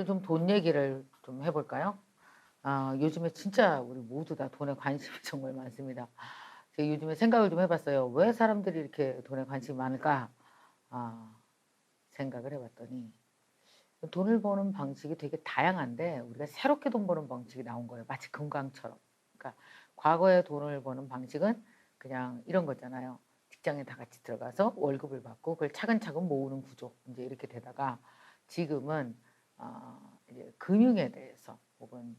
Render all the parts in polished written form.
오늘은 좀 돈 얘기를 좀 해볼까요? 요즘에 진짜 우리 모두 다 돈에 관심이 정말 많습니다. 제가 요즘에 생각을 좀 해봤어요. 왜 사람들이 이렇게 돈에 관심이 많을까? 아, 생각을 해봤더니 돈을 버는 방식이 되게 다양한데 우리가 새롭게 돈 버는 방식이 나온 거예요. 마치 금강처럼. 그러니까 과거의 돈을 버는 방식은 그냥 이런 거잖아요. 직장에 다 같이 들어가서 월급을 받고 그걸 차근차근 모으는 구조. 이제 이렇게 되다가 지금은 이제 금융에 대해서 혹은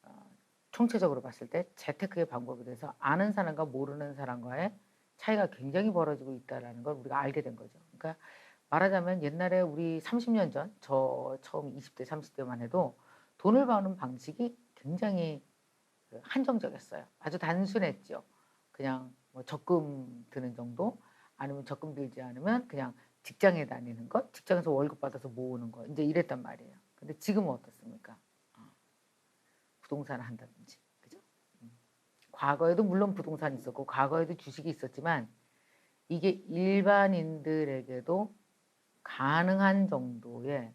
어, 총체적으로 봤을 때 재테크의 방법에 대해서 아는 사람과 모르는 사람과의 차이가 굉장히 벌어지고 있다는 걸 우리가 알게 된 거죠. 그러니까 말하자면 옛날에 우리 30년 전, 저 처음 20대, 30대만 해도 돈을 버는 방식이 굉장히 한정적이었어요. 아주 단순했죠. 그냥 뭐 적금 드는 정도, 아니면 적금 들지 않으면 그냥 직장에 다니는 것, 직장에서 월급 받아서 모으는 것, 이제 이랬단 말이에요. 근데 지금은 어떻습니까? 어, 부동산을 한다든지, 그죠? 음. 과거에도 물론 부동산이 있었고, 과거에도 주식이 있었지만, 이게 일반인들에게도 가능한 정도의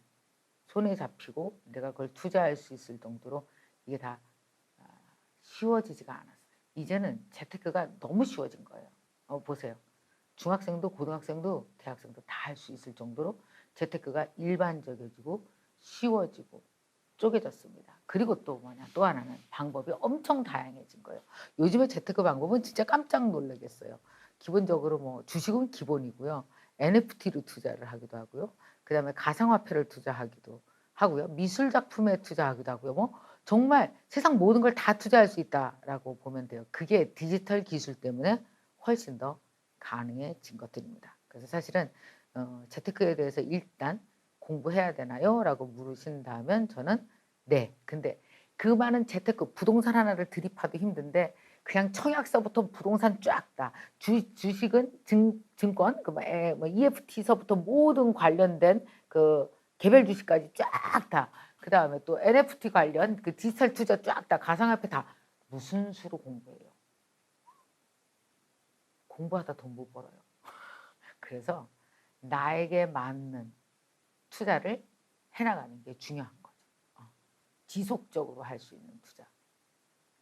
손에 잡히고 내가 그걸 투자할 수 있을 정도로 이게 다 아, 쉬워지지가 않았어요. 이제는 재테크가 너무 쉬워진 거예요. 보세요. 중학생도 고등학생도 대학생도 다 할 수 있을 정도로 재테크가 일반적이고 쉬워지고 쪼개졌습니다. 그리고 또 뭐냐, 또 하나는 방법이 엄청 다양해진 거예요. 요즘에 재테크 방법은 진짜 깜짝 놀라겠어요. 기본적으로 뭐 주식은 기본이고요. NFT로 투자를 하기도 하고요. 그다음에 가상화폐를 투자하기도 하고요. 미술 작품에 투자하기도 하고요. 뭐 정말 세상 모든 걸 다 투자할 수 있다라고 보면 돼요. 그게 디지털 기술 때문에 훨씬 더 가능해진 것들입니다. 그래서 사실은 재테크에 대해서 일단 공부해야 되나요? 라고 물으신다면 저는 네. 근데 그 많은 재테크 부동산 하나를 들이파도 힘든데 그냥 청약서부터 부동산 쫙 다 주식은 증권 뭐 EFT서부터 모든 관련된 그 개별 주식까지 쫙 다 그다음에 또 NFT 관련 그 디지털 투자 쫙 다 가상화폐 다 무슨 수로 공부해요? 공부하다 돈 못 벌어요. 그래서 나에게 맞는 투자를 해나가는 게 중요한 거죠. 지속적으로 할 수 있는 투자.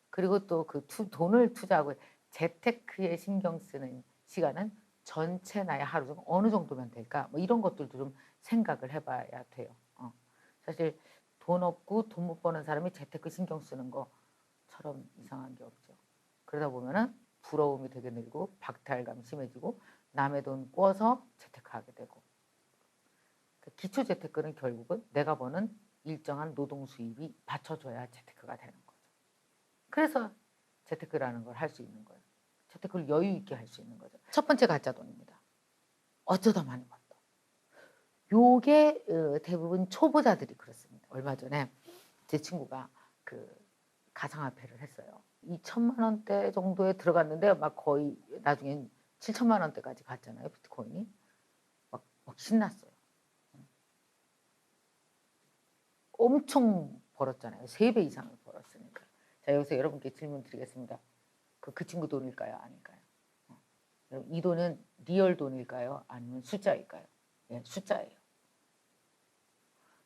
그리고 또 그 돈을 투자하고 재테크에 신경 쓰는 시간은 전체 나의 하루 중 어느 정도면 될까? 뭐 이런 것들도 좀 생각을 해봐야 돼요. 사실 돈 없고 돈 못 버는 사람이 재테크 신경 쓰는 것처럼 이상한 게 없죠. 그러다 보면은 부러움이 되게 늘고 박탈감이 심해지고 남의 돈 꿔서 재테크하게 되고 기초 재테크는 결국은 내가 버는 일정한 노동 수입이 받쳐줘야 재테크가 되는 거죠. 그래서 재테크라는 걸 할 수 있는 거예요. 재테크를 여유 있게 할 수 있는 거죠. 첫 번째 가짜 돈입니다. 어쩌다 많이 번 돈. 요게 대부분 초보자들이 그렇습니다. 얼마 전에 제 친구가 그 가상화폐를 했어요. 2천만 원대 정도에 들어갔는데 막 거의 나중엔 7천만 원대까지 갔잖아요. 비트코인이. 막 신났어요. 엄청 벌었잖아요. 3배 이상을 벌었으니까. 자, 여기서 여러분께 질문 드리겠습니다. 그 친구 돈일까요? 아닐까요? 이 돈은 리얼 돈일까요? 아니면 숫자일까요? 예, 숫자예요.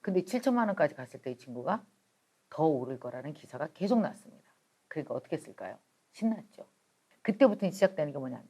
근데 7천만 원까지 갔을 때 이 친구가 더 오를 거라는 기사가 계속 났습니다. 그러니까 어떻게 했을까요? 신났죠. 그때부터 시작되는 게 뭐냐면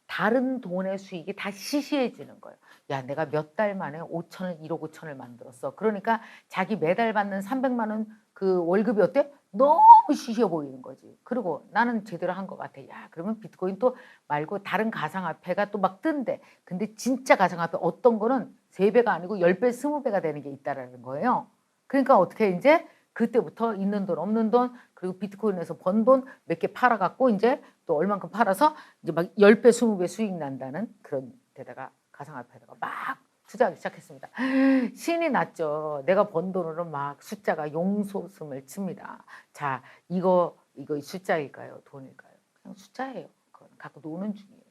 다른 돈의 수익이 다 시시해지는 거예요. 야, 내가 몇 달 만에 5천을 1억 5천을 만들었어. 그러니까 자기 매달 받는 300만 원 그 월급이 어때? 너무 시시해 보이는 거지. 그리고 나는 제대로 한 것 같아. 야, 그러면 비트코인 또 말고 다른 가상화폐가 또 막 뜬대. 근데 진짜 가상화폐 어떤 거는 3배가 아니고 10배, 20배가 되는 게 있다라는 거예요. 그러니까 어떻게 이제 그때부터 있는 돈, 없는 돈, 그리고 비트코인에서 번 돈 몇 개 팔아갖고 이제 또 얼만큼 팔아서 이제 막 10배, 20배 수익 난다는 그런 데다가 가상화폐에다가 막 투자하기 시작했습니다. 신이 났죠. 내가 번 돈으로 막 숫자가 용솟음을 칩니다. 자, 이거 숫자일까요? 돈일까요? 그냥 숫자예요. 그건 갖고 노는 중이에요.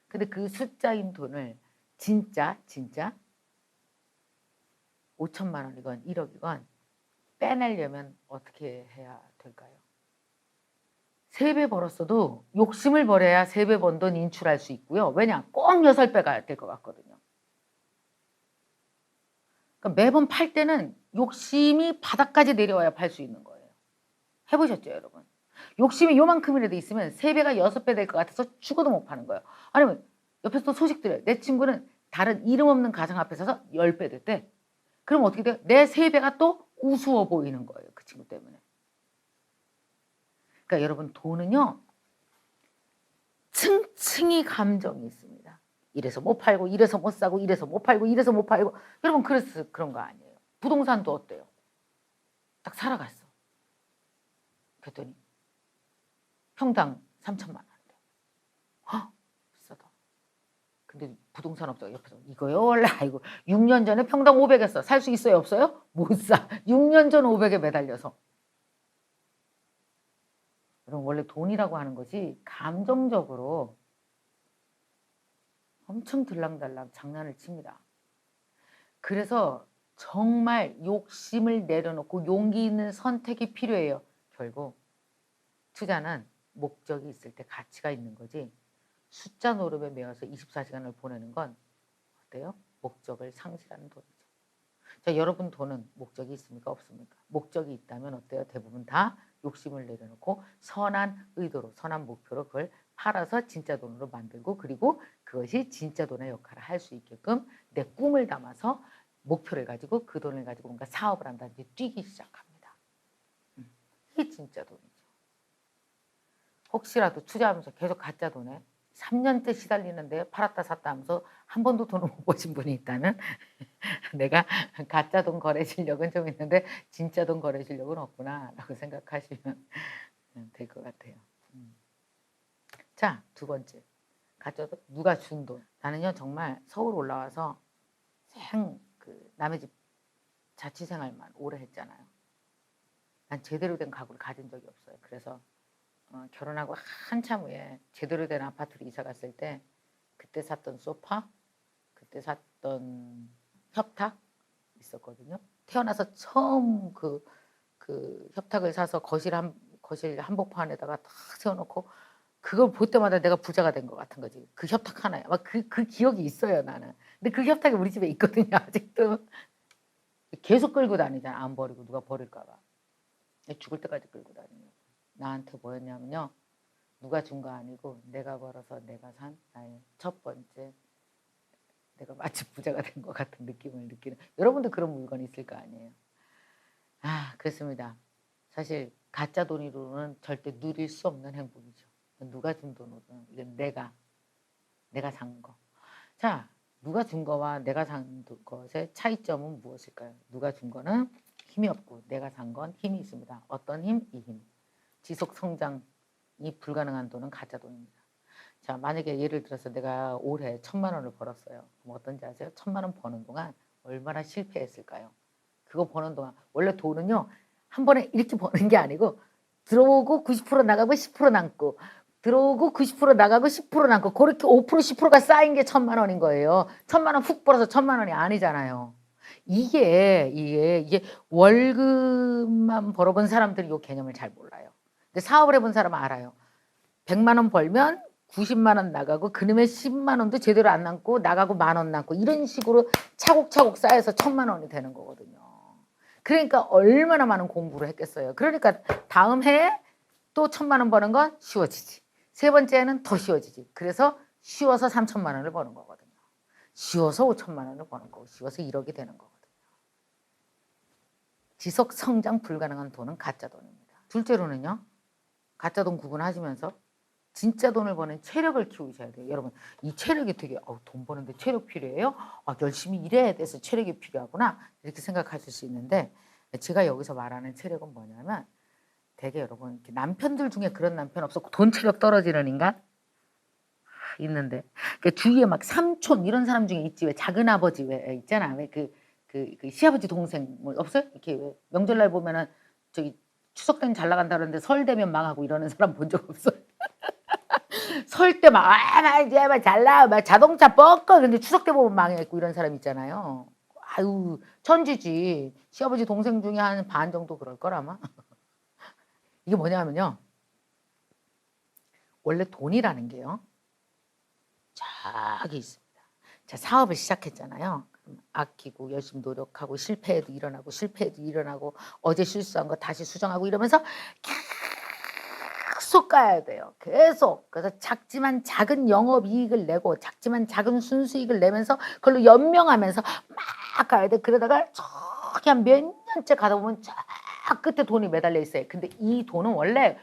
근데 그 숫자인 돈을 진짜 5천만 원이건 1억이건 빼내려면 어떻게 해야 될까요? 3배 벌었어도 욕심을 버려야 3배 번 돈 인출할 수 있고요. 왜냐? 꼭 6배가 될 것 같거든요. 그러니까 매번 팔 때는 욕심이 바닥까지 내려와야 팔 수 있는 거예요. 해보셨죠, 여러분? 욕심이 요만큼이라도 있으면 3배가 6배 될 것 같아서 죽어도 못 파는 거예요. 아니면 옆에서 또 소식 들어요. 내 친구는 다른 이름 없는 가상 앞에 서서 10배 됐대. 그럼 어떻게 돼요? 내 3배가 또 우스워 보이는 거예요. 그 친구 때문에. 그러니까 여러분, 돈은요, 층층이 감정이 있습니다. 이래서 못 팔고, 이래서 못 사고, 이래서 못 팔고, 이래서 못 팔고. 여러분, 그래서 그런 거 아니에요. 부동산도 어때요? 딱 살아갔어. 그랬더니 평당 3천만 원인데. 헉, 비싸다. 근데 부동산 업자가 옆에서 이거요? 원래 아이고 6년 전에 평당 500 했어. 살 수 있어요? 없어요? 못 사. 6년 전 500에 매달려서. 그럼 원래 돈이라고 하는 것이 감정적으로 엄청 들랑달랑 장난을 칩니다. 그래서 정말 욕심을 내려놓고 용기 있는 선택이 필요해요. 결국 투자는 목적이 있을 때 가치가 있는 거지, 숫자 노름에 매여서 24시간을 보내는 건 어때요? 목적을 상실하는 돈이죠. 자, 여러분 돈은 목적이 있습니까? 없습니까? 목적이 있다면 어때요? 대부분 다 욕심을 내려놓고 선한 의도로, 선한 목표로 그걸 팔아서 진짜 돈으로 만들고, 그리고 그것이 진짜 돈의 역할을 할 수 있게끔 내 꿈을 담아서 목표를 가지고 그 돈을 가지고 뭔가 사업을 한다든지 뛰기 시작합니다. 이게 진짜 돈이죠. 혹시라도 투자하면서 계속 가짜 돈에 3년째 시달리는데 팔았다 샀다 하면서 한 번도 돈을 못 버신 분이 있다면 내가 가짜 돈 거래 실력은 좀 있는데 진짜 돈 거래 실력은 없구나 라고 생각하시면 될 것 같아요. 자, 두 번째, 가짜 돈, 누가 준 돈. 나는요 정말 서울 올라와서 남의 집 자취생활만 오래 했잖아요. 난 제대로 된 가구를 가진 적이 없어요. 그래서 결혼하고 한참 후에 제대로 된 아파트로 이사 갔을 때 그때 샀던 소파, 그때 샀던 협탁 있었거든요. 태어나서 처음 그 협탁을 사서 거실 한복판에다가 탁 세워놓고 그걸 볼 때마다 내가 부자가 된 것 같은 거지. 그 협탁 하나에 막 그 기억이 있어요, 나는. 근데 그 협탁이 우리 집에 있거든요, 아직도. 계속 끌고 다니잖아. 안 버리고, 누가 버릴까 봐. 죽을 때까지 끌고 다니는. 나한테 뭐였냐면요, 누가 준 거 아니고 내가 벌어서 내가 산 나의 첫 번째, 내가 마치 부자가 된 것 같은 느낌을 느끼는. 여러분도 그런 물건 있을 거 아니에요. 그렇습니다. 사실 가짜 돈으로는 절대 누릴 수 없는 행복이죠. 누가 준 돈으로는. 이건 내가 산 거. 자, 누가 준 거와 내가 산 것의 차이점은 무엇일까요? 누가 준 거는 힘이 없고 내가 산 건 힘이 있습니다. 어떤 힘? 이 힘. 지속 성장이 불가능한 돈은 가짜 돈입니다. 자, 만약에 예를 들어서 내가 올해 1,000만 원을 벌었어요. 그럼 어떤지 아세요? 1,000만 원 버는 동안 얼마나 실패했을까요? 그거 버는 동안 원래 돈은요 한 번에 이렇게 버는 게 아니고 들어오고 90% 나가고 10% 남고, 들어오고 90% 나가고 10% 남고, 그렇게 5% 10%가 쌓인 게 1,000만 원인 거예요. 1,000만 원 훅 벌어서 1,000만 원이 아니잖아요. 이게 월급만 벌어본 사람들이 이 개념을 잘 몰라요. 근데 사업을 해본 사람은 알아요. 100만 원 벌면 90만 원 나가고 그놈의 10만 원도 제대로 안 남고 나가고 10,000원 남고, 이런 식으로 차곡차곡 쌓여서 1,000만 원이 되는 거거든요. 그러니까 얼마나 많은 공부를 했겠어요. 그러니까 다음 해에 또 1,000만 원 버는 건 쉬워지지. 세 번째는 더 쉬워지지. 그래서 쉬워서 3,000만 원을 버는 거거든요. 쉬워서 5,000만 원을 버는 거고, 쉬워서 1억이 되는 거거든요. 지속 성장 불가능한 돈은 가짜 돈입니다. 둘째로는요, 가짜 돈 구분하시면서 진짜 돈을 버는 체력을 키우셔야 돼요. 여러분, 이 체력이 되게 돈 버는데 체력 필요해요? 열심히 일해야 돼서 체력이 필요하구나, 이렇게 생각하실 수 있는데, 제가 여기서 말하는 체력은 뭐냐면, 되게 여러분 남편들 중에 그런 남편 없어? 돈 체력 떨어지는 인간? 있는데, 그 주위에 막 삼촌 이런 사람 중에 있지. 왜 작은 아버지 왜 있잖아. 왜 그 시아버지 동생 뭐 없어요? 이렇게 왜 명절날 보면은 저기 추석 때는 잘 나간다 그러는데 설 되면 망하고 이러는 사람 본 적 없어요? 설 때 막 이제 막 잘 나와 막 자동차 뻑뻑, 근데 추석 때 보면 망했고 이런 사람 있잖아요. 아유, 천지지. 시아버지 동생 중에 한 반 정도 그럴 걸 아마. 이게 뭐냐면요, 원래 돈이라는 게요 저기 있습니다. 자, 사업을 시작했잖아요. 아끼고 열심히 노력하고 실패해도 일어나고 어제 실수한 거 다시 수정하고 이러면서 계속 가야 돼요. 계속. 그래서 작지만 작은 영업이익을 내고 작지만 작은 순수익을 내면서 그걸로 연명하면서 막 가야 돼. 그러다가 저기 한 몇 년째 가다 보면 저 끝에 돈이 매달려 있어요. 근데 이 돈은 원래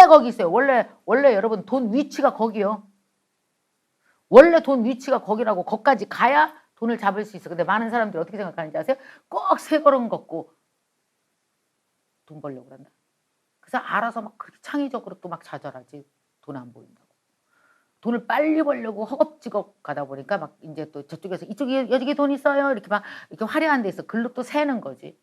거기 있어요. 원래 여러분 돈 위치가 거기요. 원래 돈 위치가 거기라고. 거기까지 가야 돈을 잡을 수 있어. 근데 많은 사람들이 어떻게 생각하는지 아세요? 꼭 세 걸음 걷고 돈 벌려고 그런다. 그래서 알아서 막 그렇게 창의적으로 또 막 좌절하지. 돈 안 보인다고. 돈을 빨리 벌려고 허겁지겁 가다 보니까 막 이제 또 저쪽에서 이쪽에 여기 돈 있어요. 이렇게 막 이렇게 화려한 데 있어. 글로 또 새는 거지.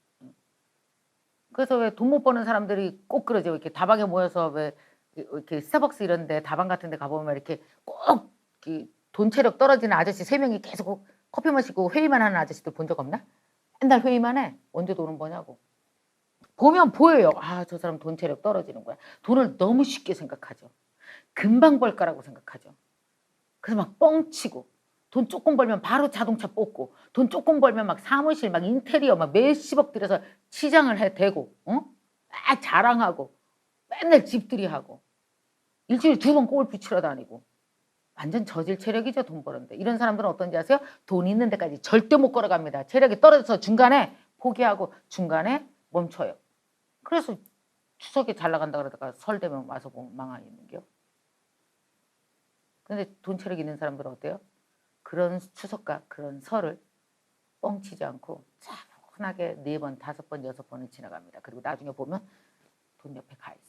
그래서 왜 돈 못 버는 사람들이 꼭 그러죠. 이렇게 다방에 모여서 왜 이렇게 스타벅스 이런 데 다방 같은 데 가보면 이렇게 꼭 돈 체력 떨어지는 아저씨 3명이 계속 커피 마시고 회의만 하는 아저씨들 본 적 없나? 맨날 회의만 해. 언제 돈은 버냐고. 보면 보여요. 아, 저 사람 돈 체력 떨어지는 거야. 돈을 너무 쉽게 생각하죠. 금방 벌 거라고 생각하죠. 그래서 막 뻥치고 돈 조금 벌면 바로 자동차 뽑고 돈 조금 벌면 막 사무실 막 인테리어 막 몇십억 들여서 치장을 해 대고 막 자랑하고 맨날 집들이 하고 일주일에 2번 골프 치러 다니고 완전 저질 체력이죠. 돈 버는데. 이런 사람들은 어떤지 아세요? 돈 있는 데까지 절대 못 걸어갑니다. 체력이 떨어져서 중간에 포기하고 중간에 멈춰요. 그래서 추석에 잘 나간다 그러다가 설 되면 와서 보면 망하 있는겨. 근데 돈 체력 있는 사람들은 어때요? 그런 추석과 그런 설을 뻥치지 않고 차분하게 4번, 5번, 6번은 지나갑니다. 그리고 나중에 보면 돈 옆에 가 있어.